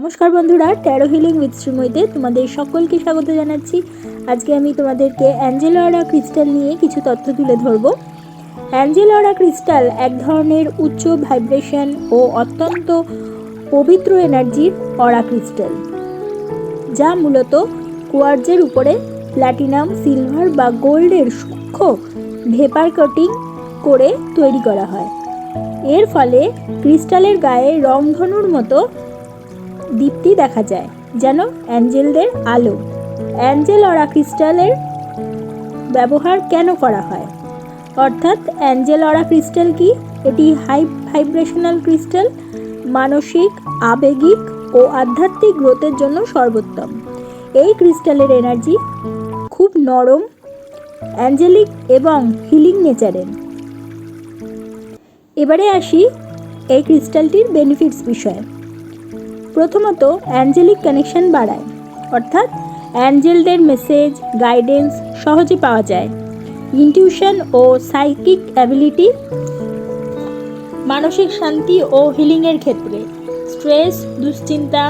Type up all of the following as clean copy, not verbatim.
নমস্কার বন্ধুরা, taro healing with শ্রীময়ীতে তোমাদের সকলকে স্বাগত জানাচ্ছি। আজকে আমি তোমাদেরকে অ্যাঞ্জেল অরা ক্রিস্টাল নিয়ে কিছু তথ্য তুলে ধরব। অ্যাঞ্জেল অরা ক্রিস্টাল এক ধরনের উচ্চ ভাইব্রেশন ও অত্যন্ত পবিত্র এনার্জির অরা ক্রিস্টাল, যা মূলত কোয়ার্জের উপরে প্ল্যাটিনাম, সিলভার বা গোল্ডের সূক্ষ্ম ভেপার কোটিং করে তৈরি করা হয়। এর ফলে ক্রিস্টালের গায়ে রংধনুর মতো দীপ্তি দেখা যায়, যেন অ্যাঞ্জেলদের আলো। অ্যাঞ্জেল অরা ক্রিস্টালের ব্যবহার কেন করা হয়, অর্থাৎ অ্যাঞ্জেল অরা ক্রিস্টাল কি? এটি হাই ভাইব্রেশনাল ক্রিস্টাল, মানসিক, আবেগিক ও আধ্যাত্মিক গ্রোথের জন্য সর্বোত্তম। এই ক্রিস্টালের এনার্জি খুব নরম, অ্যাঞ্জেলিক এবং হিলিং নেচারের। এবারে আসি এই ক্রিস্টালটির বেনিফিটস বিষয়ে। প্রথমত, অ্যাঞ্জেলিক কানেকশন বাড়ায়, অর্থাৎ অ্যাঞ্জেলদের মেসেজ, গাইডেন্স সহজে পাওয়া যায়। ইনটিউশন ও সাইকিক অ্যাবিলিটি, মানসিক শান্তি ও হিলিংয়ের ক্ষেত্রে স্ট্রেস, দুশ্চিন্তা,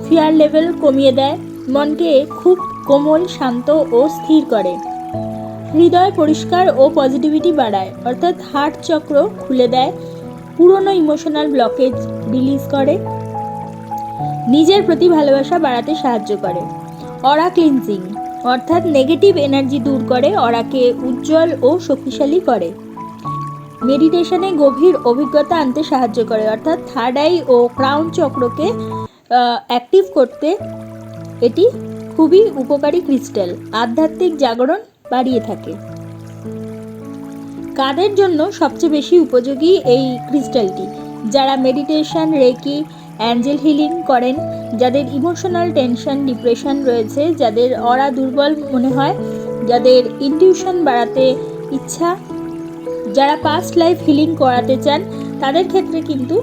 ফিয়ার লেভেল কমিয়ে দেয়, মনকে খুব কোমল, শান্ত ও স্থির করে। হৃদয় পরিষ্কার ও পজিটিভিটি বাড়ায়, অর্থাৎ হার্ট চক্র খুলে দেয়, পুরনো ইমোশনাল ব্লকেজ রিলিজ করে, নিজের প্রতি ভালোবাসা বাড়াতে সাহায্য করে। অরা ক্লিনজিং, অর্থাৎ নেগেটিভ এনার্জি দূর করে, অরাকে উজ্জ্বল ও শক্তিশালী করে। মেডিটেশনে গভীর অভিজ্ঞতা আনতে সাহায্য করে, অর্থাৎ থার্ড আই ও ক্রাউন চক্রকে অ্যাক্টিভ করতে এটি খুবই উপকারী ক্রিস্টাল। আধ্যাত্মিক জাগরণ বাড়িয়ে থাকে। কাদের জন্য সবচেয়ে বেশি উপযোগী এই ক্রিস্টালটি? যারা মেডিটেশন, রেকি, অ্যাঞ্জেল হিলিং করেন, যাদের ইমোশনাল টেনশন, ডিপ্রেশন রয়েছে, যাদের অরা দুর্বল মনে হয়, যাদের ইনটিউশন বাড়াতে ইচ্ছা, যারা পাস্ট লাইফ হিলিং করাতে চান, তাদের ক্ষেত্রে কিন্তু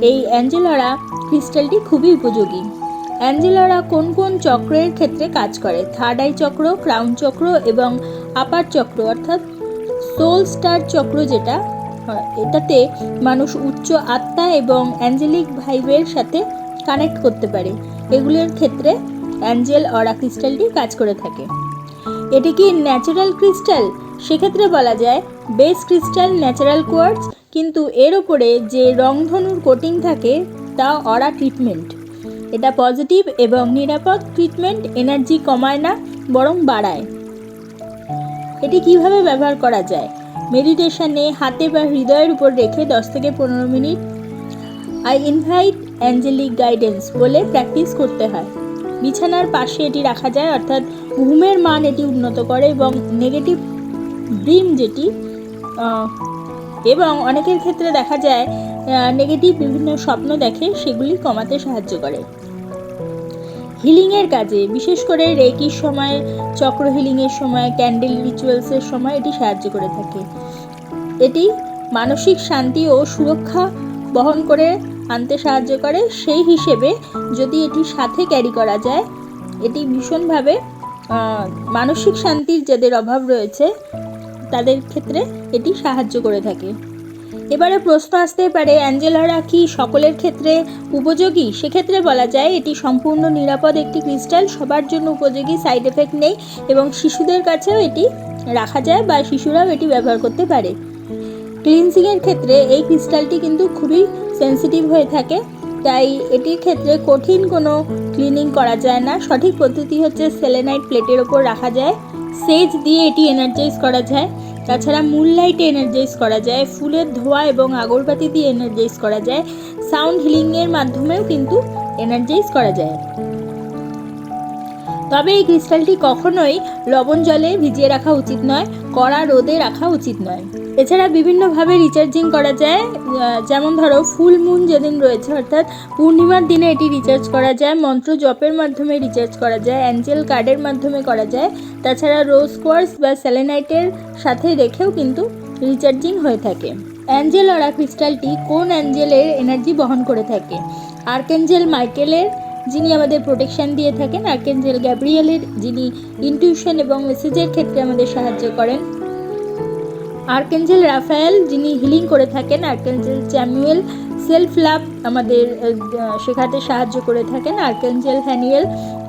এই অ্যাঞ্জেল অরা ক্রিস্টালটি খুবই উপযোগী। অ্যাঞ্জেল অরা কোন কোন চক্রের ক্ষেত্রে কাজ করে? থার্ড আই চক্র, ক্রাউন চক্র এবং আপার চক্র, অর্থাৎ সোল স্টার চক্র, যেটা এটাতে মানুষ উচ্চ আত্মা এবং অ্যাঞ্জেলিক ভাইবের সাথে কানেক্ট করতে পারে। এগুলোর ক্ষেত্রে অ্যাঞ্জেল অরা ক্রিস্টালটি কাজ করে থাকে। এটি কি ন্যাচারাল ক্রিস্টাল? সেক্ষেত্রে বলা যায় বেস ক্রিস্টাল ন্যাচারাল কোয়ার্টজ, কিন্তু এর ওপরে যে রংধনুর কোটিং থাকে তা অরা ট্রিটমেন্ট। এটা পজিটিভ এবং নিরাপদ ট্রিটমেন্ট, এনার্জি কমায় না, বরং বাড়ায়। এটি কিভাবে ব্যবহার করা যায়? মেডিটেশনে হাতে বা হৃদয়ের উপর রেখে 10 থেকে 15 minute I invite angelic guidance বলে প্র্যাকটিস করতে হয়। বিছানার পাশে এটি রাখা যায়, অর্থাৎ ঘুমের মান এটি উন্নত করে এবং নেগেটিভ ড্রিম এবং অনেকের ক্ষেত্রে দেখা যায় নেগেটিভ বিভিন্ন স্বপ্ন দেখে, সেগুলি কমাতে সাহায্য করে। হিলিংয়ের কাজে, বিশেষ করে রেকির সময়, চক্র হিলিংয়ের সময়, ক্যান্ডেল রিচুয়ালসের সময় এটি সাহায্য করে থাকে। এটি মানসিক শান্তি ও সুরক্ষা বহন করে আনতে সাহায্য করে। সেই হিসেবে যদি এটি সাথে ক্যারি করা যায়, এটি ভীষণভাবে মানসিক শান্তির যাদের অভাব রয়েছে তাদের ক্ষেত্রে এটি সাহায্য করে থাকে। এবারে প্রশ্ন আসতে পারে, অ্যাঞ্জেল অরা কি সকলের ক্ষেত্রে উপযোগী? সেক্ষেত্রে বলা যায় এটি সম্পূর্ণ নিরাপদ একটি ক্রিস্টাল, সবার জন্য উপযোগী, সাইড এফেক্ট নেই এবং শিশুদের কাছেও এটি রাখা যায় বা শিশুরাও এটি ব্যবহার করতে পারে। ক্লিনজিংয়ের ক্ষেত্রে এই ক্রিস্টালটি কিন্তু খুবই সেন্সিটিভ হয়ে থাকে, তাই এটির ক্ষেত্রে কঠিন কোনো ক্লিনিং করা যায় না। সঠিক পদ্ধতি হচ্ছে সেলেনাইট প্লেটের ওপর রাখা যায়, সেজ দিয়ে এটি এনার্জাইজ করা যায়, তাছাড়া মুনলাইটে এনার্জাইজ করা যায়, ফুলের ধোয়া এবং আগরবাতি দিয়ে এনার্জাইজ করা যায়, সাউন্ড হিলিংয়ের মাধ্যমেও কিন্তু এনার্জাইজ করা যায়। তবে এই ক্রিস্টালটি কখনোই লবণ জলে ভিজিয়ে রাখা উচিত নয়, কড়া রোদে রাখা উচিত নয়। এছাড়া বিভিন্নভাবে রিচার্জিং করা যায়, যেমন ধরো ফুল মুন যেদিন রয়েছে, অর্থাৎ পূর্ণিমার দিনে এটি রিচার্জ করা যায়, মন্ত্র জপের মাধ্যমে রিচার্জ করা যায়, অ্যাঞ্জেল কার্ডের মাধ্যমে করা যায়, তাছাড়া রোজ কোয়ার্টজ বা সেলেনাইটের সাথে রেখেও কিন্তু রিচার্জিং হয়ে থাকে। অ্যাঞ্জেল অরা ক্রিস্টালটি কোন অ্যাঞ্জেলের এনার্জি বহন করে থাকে? আর্কএঞ্জেল মাইকেলের, যিনি আমাদের প্রোটেকশন দিয়ে থাকেন, আর্কএঞ্জেল গ্যাব্রিয়েলের, যিনি ইনটিউশন এবং মেসেজের ক্ষেত্রে আমাদের সাহায্য করেন, আর্কএঞ্জেল রাফায়েল, যিনি হিলিং করে থাকেন, আর্কএঞ্জেল স্যামুয়েল, সেলফ লাভ আমাদের শেখাতে সাহায্য করে থাকেন। আর্কাঞ্জেল হ্যানিয়েল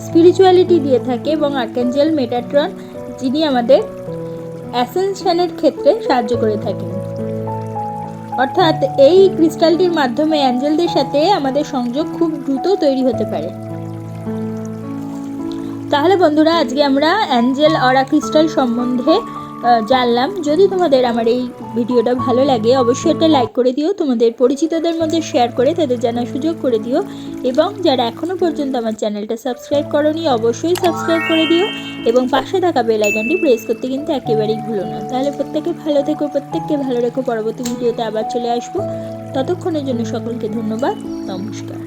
স্পিরিচুয়ালিটি দিয়ে থাকে এবং আর্কাঞ্জেল মেটাট্রন যিনি আমাদের অ্যাসেনশনের ক্ষেত্রে সাহায্য করে থাকেন। অর্থাৎ এই ক্রিস্টালটির মাধ্যমে অ্যাঞ্জেলদের সাথে আমাদের সংযোগ খুব দ্রুত তৈরি হতে পারে। তাহলে বন্ধুরা, আজকে আমরা অ্যাঞ্জেল অরা ক্রিস্টাল সম্বন্ধে জানলাম। যদি তোমাদের আমার এই ভিডিওটা ভালো লাগে অবশ্যই একটা লাইক করে দিও, তোমাদের পরিচিতদের মধ্যে শেয়ার করে তাদের জানার সুযোগ করে দিও, এবং যারা এখনও পর্যন্ত আমার চ্যানেলটা সাবস্ক্রাইব করোনি অবশ্যই সাবস্ক্রাইব করে দিও, এবং পাশে থাকা বেল আইকনটি প্রেস করতে কিন্তু একেবারেই ভুলো না। তাহলে প্রত্যেকে ভালো থেকো, প্রত্যেককে ভালো রেখো। পরবর্তী ভিডিওতে আবার চলে আসবো। ততক্ষণের জন্য সকলকে ধন্যবাদ। নমস্কার।